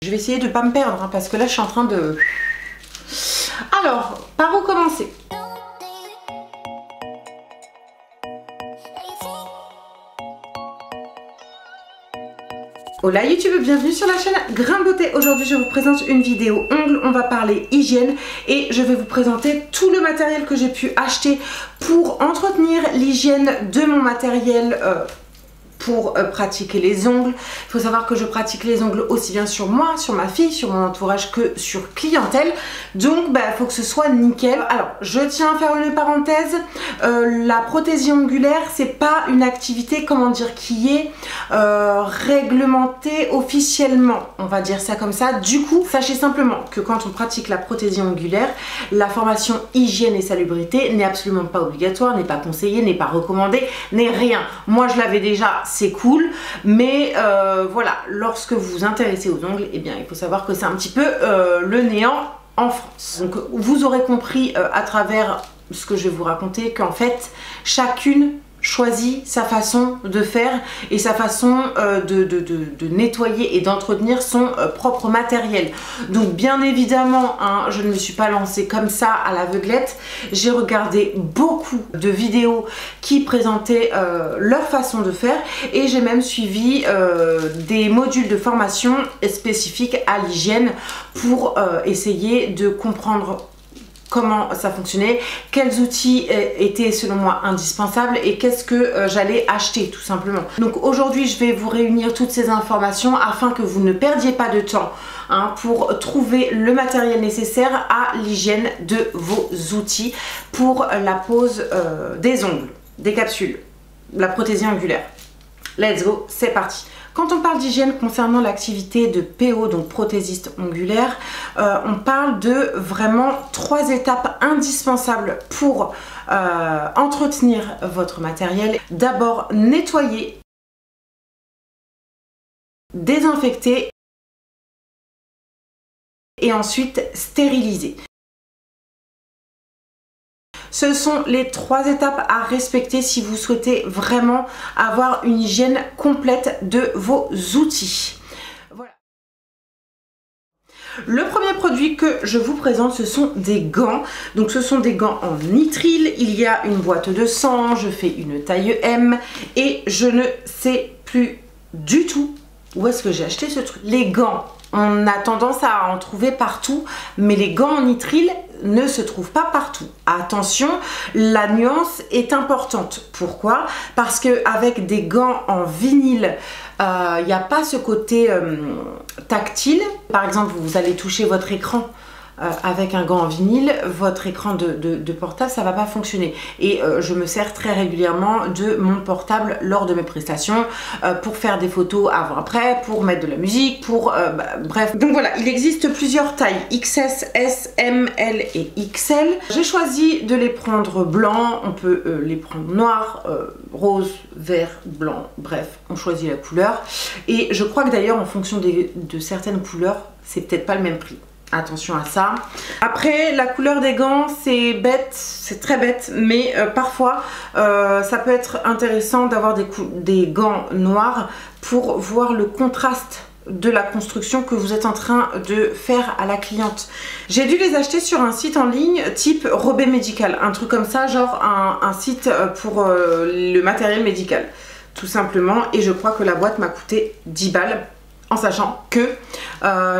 Je vais essayer de pas me perdre hein, parce que là je suis en train de... Alors, par où commencer? Hola YouTube, bienvenue sur la chaîne Grain de Beauté. Aujourd'hui je vous présente une vidéo ongles, on va parler hygiène et je vais vous présenter tout le matériel que j'ai pu acheter pour entretenir l'hygiène de mon matériel pour pratiquer les ongles. Il faut savoir que je pratique les ongles aussi bien sur moi, sur ma fille, sur mon entourage que sur clientèle. Donc il faut que ce soit nickel. Alors je tiens à faire une parenthèse. La prothésie ongulaire, c'est pas une activité, comment dire, qui est réglementée officiellement. On va dire ça comme ça. Du coup, sachez simplement que quand on pratique la prothésie ongulaire, la formation hygiène et salubrité n'est absolument pas obligatoire, n'est pas conseillée, n'est pas recommandée, n'est rien. Moi je l'avais déjà, c'est cool, mais voilà, lorsque vous vous intéressez aux ongles, eh bien il faut savoir que c'est un petit peu le néant en France. Donc vous aurez compris à travers ce que je vais vous raconter qu'en fait chacune choisit sa façon de faire et sa façon de nettoyer et d'entretenir son propre matériel. Donc bien évidemment hein, je ne me suis pas lancée comme ça à l'aveuglette. J'ai regardé beaucoup de vidéos qui présentaient leur façon de faire et j'ai même suivi des modules de formation spécifiques à l'hygiène pour essayer de comprendre comment ça fonctionnait, quels outils étaient selon moi indispensables et qu'est-ce que j'allais acheter tout simplement. Donc aujourd'hui je vais vous réunir toutes ces informations afin que vous ne perdiez pas de temps hein, pour trouver le matériel nécessaire à l'hygiène de vos outils pour la pose des ongles, des capsules, la prothésie angulaire. Let's go, c'est parti. Quand on parle d'hygiène concernant l'activité de PO, donc prothésiste ongulaire, on parle de vraiment 3 étapes indispensables pour entretenir votre matériel. D'abord, nettoyer, désinfecter et ensuite stériliser. Ce sont les 3 étapes à respecter si vous souhaitez vraiment avoir une hygiène complète de vos outils. Voilà. Le premier produit que je vous présente, ce sont des gants. Donc ce sont des gants en nitrile. Il y a une boîte de 100, je fais une taille M et je ne sais plus du tout où est-ce que j'ai acheté ce truc. Les gants, on a tendance à en trouver partout, mais les gants en nitrile ne se trouvent pas partout. Attention, la nuance est importante. Pourquoi? Parce qu'avec des gants en vinyle, il n'y a pas ce côté tactile. Par exemple, vous allez toucher votre écran avec un gant en vinyle, votre écran de portable, ça va pas fonctionner. Et je me sers très régulièrement de mon portable lors de mes prestations pour faire des photos avant-après, pour mettre de la musique, pour bref. Donc voilà, il existe plusieurs tailles, XS, S, M, L et XL. J'ai choisi de les prendre blancs, on peut les prendre noirs, rose, vert, blanc, bref, on choisit la couleur. Et je crois que d'ailleurs en fonction de certaines couleurs, c'est peut-être pas le même prix. Attention à ça. Après, la couleur des gants, c'est bête, c'est très bête, mais parfois ça peut être intéressant d'avoir des gants noirs pour voir le contraste de la construction que vous êtes en train de faire à la cliente. J'ai dû les acheter sur un site en ligne type Robé Médical, un truc comme ça, genre un site pour le matériel médical, tout simplement, et je crois que la boîte m'a coûté 10 balles. En sachant que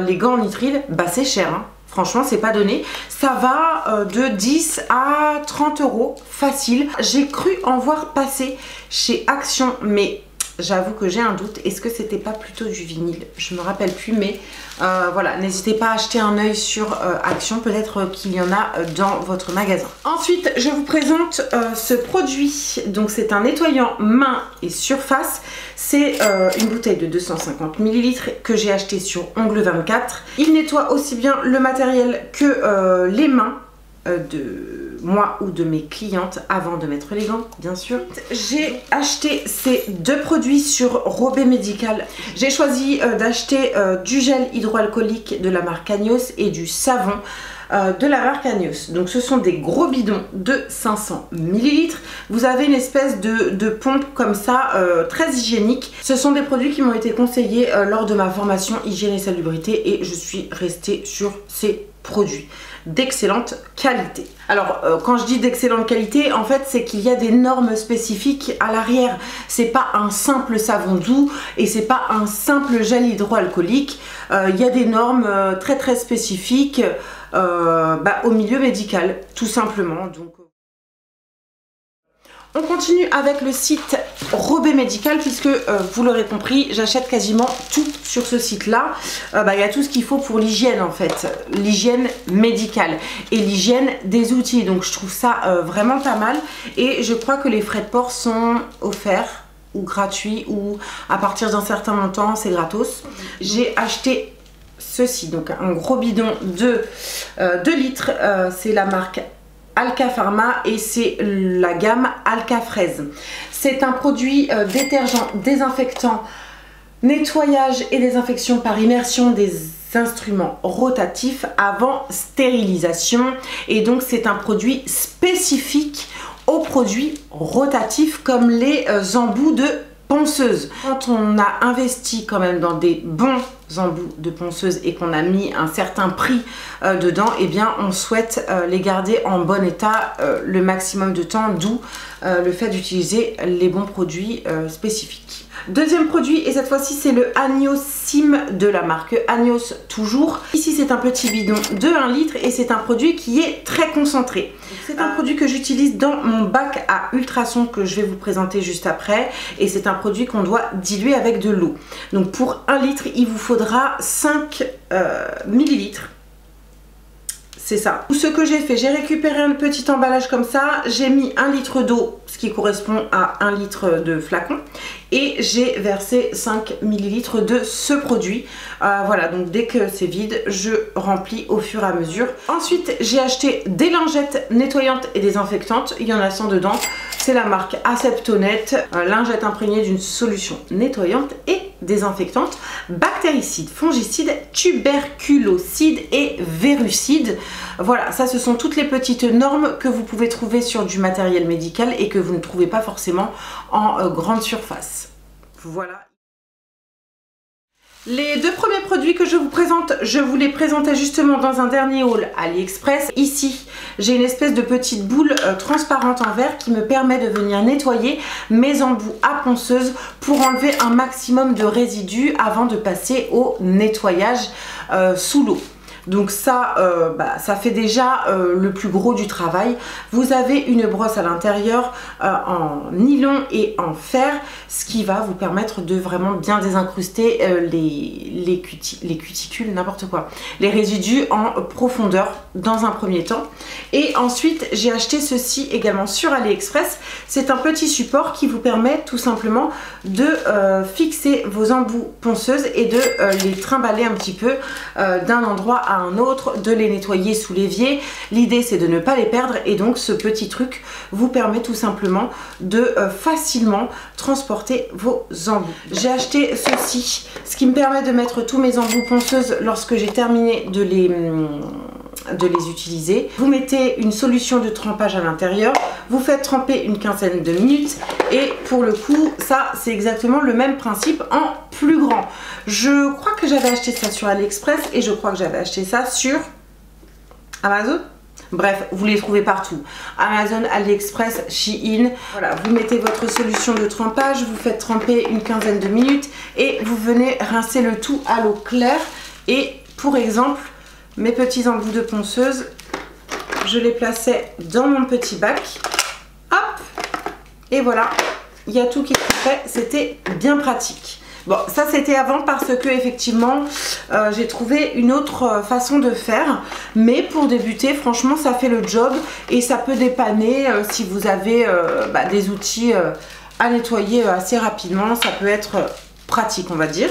les gants en nitrile, c'est cher, hein. Franchement c'est pas donné. Ça va de 10 à 30 euros facile. J'ai cru en voir passer chez Action, mais j'avoue que j'ai un doute. Est-ce que c'était pas plutôt du vinyle? Je me rappelle plus, mais voilà, n'hésitez pas à acheter un œil sur Action, peut-être qu'il y en a dans votre magasin. Ensuite, je vous présente ce produit. Donc c'est un nettoyant main et surface. C'est une bouteille de 250 ml que j'ai acheté sur Ongle 24. Il nettoie aussi bien le matériel que les mains de moi ou de mes clientes avant de mettre les gants, bien sûr. J'ai acheté ces 2 produits sur Robé Médical. J'ai choisi d'acheter du gel hydroalcoolique de la marque Agnos et du savon de la marque Agnos. Donc ce sont des gros bidons de 500 ml. Vous avez une espèce de pompe comme ça, très hygiénique. Ce sont des produits qui m'ont été conseillés lors de ma formation hygiène et salubrité et je suis restée sur ces produits d'excellente qualité. Alors quand je dis d'excellente qualité, en fait c'est qu'il y a des normes spécifiques à l'arrière. C'est pas un simple savon doux et c'est pas un simple gel hydroalcoolique. Il y a des normes très spécifiques au milieu médical, tout simplement. Donc on continue avec le site Robé Médical puisque vous l'aurez compris, j'achète quasiment tout sur ce site là. Il y a tout ce qu'il faut pour l'hygiène en fait, l'hygiène médicale et l'hygiène des outils. Donc je trouve ça vraiment pas mal et je crois que les frais de port sont offerts ou gratuits ou à partir d'un certain montant c'est gratos. J'ai acheté ceci, donc un gros bidon de 2 litres, c'est la marque Alka Pharma et c'est la gamme Alka Fraise. C'est un produit détergent, désinfectant, nettoyage et désinfection par immersion des instruments rotatifs avant stérilisation. Et donc c'est un produit spécifique aux produits rotatifs comme les embouts de ponceuse. Quand on a investi quand même dans des bons embouts de ponceuse et qu'on a mis un certain prix dedans, eh bien on souhaite les garder en bon état le maximum de temps, d'où le fait d'utiliser les bons produits spécifiques. Deuxième produit, et cette fois-ci c'est le Agnos Sim de la marque Agnos toujours. Ici c'est un petit bidon de 1 litre et c'est un produit qui est très concentré. C'est un produit que j'utilise dans mon bac à ultrasons que je vais vous présenter juste après. Et c'est un produit qu'on doit diluer avec de l'eau. Donc pour 1 litre, il vous faudra 5 millilitres. C'est ça. Ce que j'ai fait, j'ai récupéré un petit emballage comme ça, j'ai mis 1 litre d'eau, ce qui correspond à 1 litre de flacon, et j'ai versé 5 millilitres de ce produit. Voilà, donc dès que c'est vide, je remplis au fur et à mesure. Ensuite, j'ai acheté des lingettes nettoyantes et désinfectantes, il y en a 100 dedans. C'est la marque Aseptonet, lingette imprégnée d'une solution nettoyante et désinfectante, bactéricide, fongicide, tuberculocide et virucide. Voilà, ça ce sont toutes les petites normes que vous pouvez trouver sur du matériel médical et que vous ne trouvez pas forcément en grande surface. Voilà. Les 2 premiers produits que je vous présente, je vous les présentais justement dans un dernier haul AliExpress. Ici, j'ai une espèce de petite boule transparente en verre qui me permet de venir nettoyer mes embouts à ponceuse pour enlever un maximum de résidus avant de passer au nettoyage sous l'eau. Donc ça, ça fait déjà le plus gros du travail. Vous avez une brosse à l'intérieur en nylon et en fer, ce qui va vous permettre de vraiment bien désincruster les cuticules, n'importe quoi, les résidus en profondeur dans un premier temps. Et ensuite, j'ai acheté ceci également sur AliExpress. C'est un petit support qui vous permet tout simplement de fixer vos embouts ponceuses et de les trimballer un petit peu d'un endroit à un autre, de les nettoyer sous l'évier. L'idée c'est de ne pas les perdre et donc ce petit truc vous permet tout simplement de facilement transporter vos embouts. J'ai acheté ceci, ce qui me permet de mettre tous mes embouts ponceuses lorsque j'ai terminé de les utiliser. Vous mettez une solution de trempage à l'intérieur, vous faites tremper une quinzaine de minutes et pour le coup ça c'est exactement le même principe en plus grand. Je crois que j'avais acheté ça sur AliExpress et je crois que j'avais acheté ça sur Amazon. Bref, vous les trouvez partout. Amazon, AliExpress, Shein. Voilà, vous mettez votre solution de trempage, vous faites tremper une quinzaine de minutes et vous venez rincer le tout à l'eau claire. Et pour exemple, mes petits embouts de ponceuse, je les plaçais dans mon petit bac. Hop! Et voilà, il y a tout qui est fait. C'était bien pratique. Bon, ça c'était avant parce que effectivement j'ai trouvé une autre façon de faire, mais pour débuter franchement ça fait le job et ça peut dépanner si vous avez des outils à nettoyer assez rapidement, ça peut être pratique on va dire.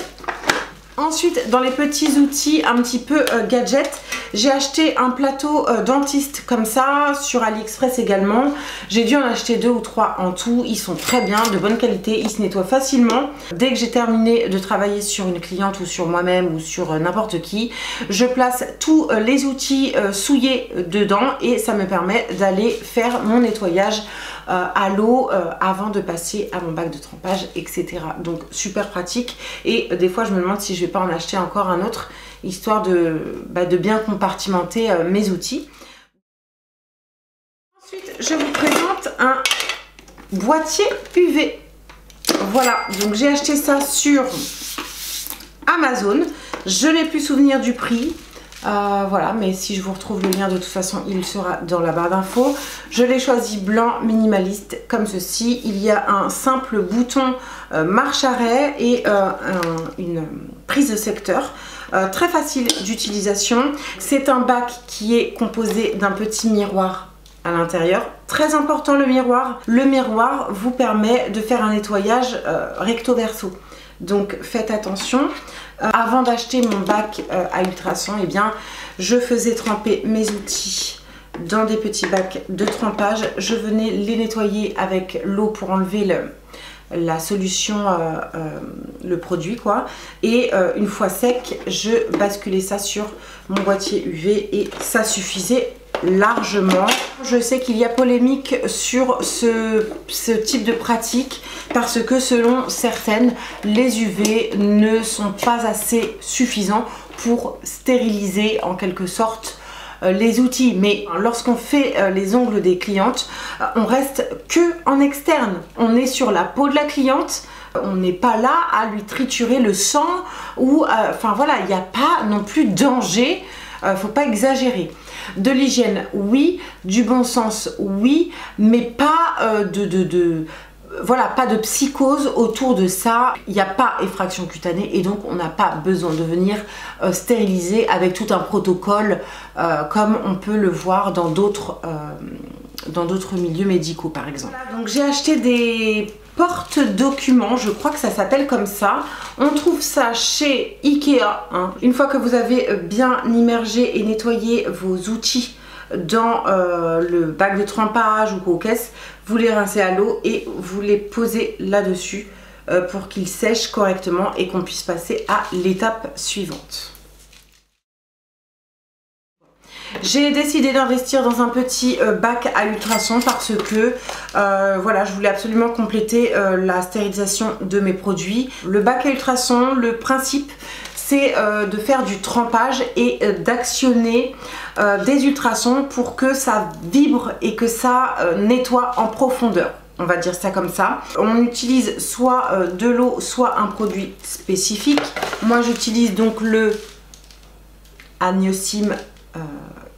Ensuite, dans les petits outils un petit peu gadget, j'ai acheté un plateau dentiste comme ça sur AliExpress également. J'ai dû en acheter 2 ou 3 en tout. Ils sont très bien, de bonne qualité, ils se nettoient facilement. Dès que j'ai terminé de travailler sur une cliente ou sur moi-même ou sur n'importe qui, je place tous les outils souillés dedans et ça me permet d'aller faire mon nettoyage à l'eau avant de passer à mon bac de trempage, etc. Donc super pratique, et des fois je me demande si je vais pas en acheter encore un autre, histoire de bien compartimenter mes outils. Ensuite je vous présente un boîtier UV. Voilà, donc j'ai acheté ça sur Amazon, je n'ai plus souvenir du prix. Voilà, mais si je vous retrouve le lien, de toute façon il sera dans la barre d'infos. Je l'ai choisi blanc minimaliste comme ceci. Il y a un simple bouton marche-arrêt et une prise de secteur. Très facile d'utilisation. C'est un bac qui est composé d'un petit miroir à l'intérieur. Très important le miroir. Le miroir vous permet de faire un nettoyage recto-verso. Donc faites attention. Avant d'acheter mon bac à ultrasons, eh bien, je faisais tremper mes outils dans des petits bacs de trempage. Je venais les nettoyer avec l'eau pour enlever la solution, le produit quoi. Et une fois sec, je basculais ça sur mon boîtier UV et ça suffisait largement. Je sais qu'il y a polémique sur ce type de pratique parce que selon certaines, les UV ne sont pas assez suffisants pour stériliser en quelque sorte les outils. Mais lorsqu'on fait les ongles des clientes, on reste que en externe. On est sur la peau de la cliente. On n'est pas là à lui triturer le sang ou enfin voilà, il n'y a pas non plus de danger. Faut pas exagérer. De l'hygiène, oui. Du bon sens, oui. Mais pas voilà, pas de psychose autour de ça. Il n'y a pas effraction cutanée et donc on n'a pas besoin de venir stériliser avec tout un protocole comme on peut le voir dans d'autres milieux médicaux par exemple. Voilà, donc j'ai acheté des porte-documents, je crois que ça s'appelle comme ça. On trouve ça chez Ikea. Hein. Une fois que vous avez bien immergé et nettoyé vos outils dans le bac de trempage ou aux caisses, vous les rincez à l'eau et vous les posez là-dessus pour qu'ils sèchent correctement et qu'on puisse passer à l'étape suivante. J'ai décidé d'investir dans un petit bac à ultrasons parce que voilà, je voulais absolument compléter la stérilisation de mes produits. Le bac à ultrasons, le principe c'est de faire du trempage et d'actionner des ultrasons pour que ça vibre et que ça nettoie en profondeur. On va dire ça comme ça. On utilise soit de l'eau, soit un produit spécifique. Moi j'utilise donc le Agnosim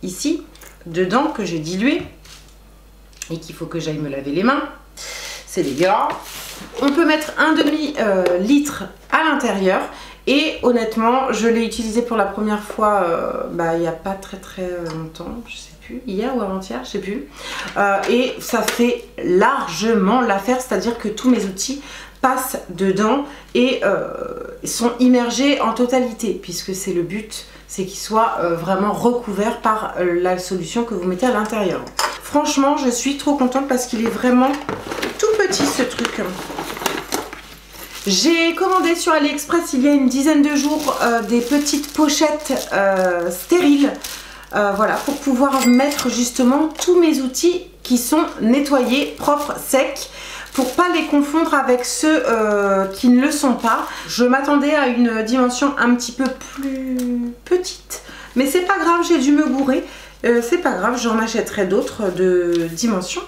ici, dedans, que j'ai dilué et qu'il faut que j'aille me laver les mains. C'est dégueulasse. On peut mettre un demi-litre à l'intérieur. Et honnêtement, je l'ai utilisé pour la première fois il n'y a pas très longtemps, je sais plus, hier ou avant-hier, je sais plus. Et ça fait largement l'affaire, c'est-à-dire que tous mes outils passent dedans et sont immergés en totalité, puisque c'est le but, c'est qu'ils soient vraiment recouverts par la solution que vous mettez à l'intérieur. Franchement, je suis trop contente parce qu'il est vraiment tout petit ce truc. J'ai commandé sur AliExpress il y a une dizaine de jours des petites pochettes stériles, voilà, pour pouvoir mettre justement tous mes outils qui sont nettoyés, propres, secs, pour pas les confondre avec ceux qui ne le sont pas. Je m'attendais à une dimension un petit peu plus petite, mais c'est pas grave, j'ai dû me gourer. C'est pas grave, j'en achèterai d'autres de dimensions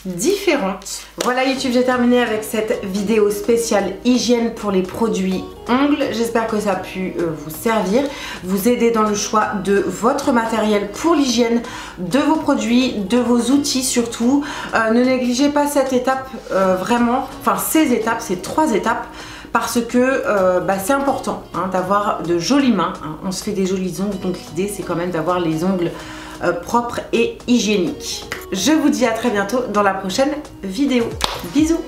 différentes. Voilà YouTube, j'ai terminé avec cette vidéo spéciale hygiène pour les produits ongles. J'espère que ça a pu vous servir, vous aider dans le choix de votre matériel pour l'hygiène de vos produits, de vos outils surtout. Ne négligez pas cette étape vraiment, enfin ces étapes, ces 3 étapes, parce que c'est important hein, d'avoir de jolies mains. Hein. On se fait des jolis ongles, donc l'idée c'est quand même d'avoir les ongles propres et hygiéniques. Je vous dis à très bientôt dans la prochaine vidéo. Bisous!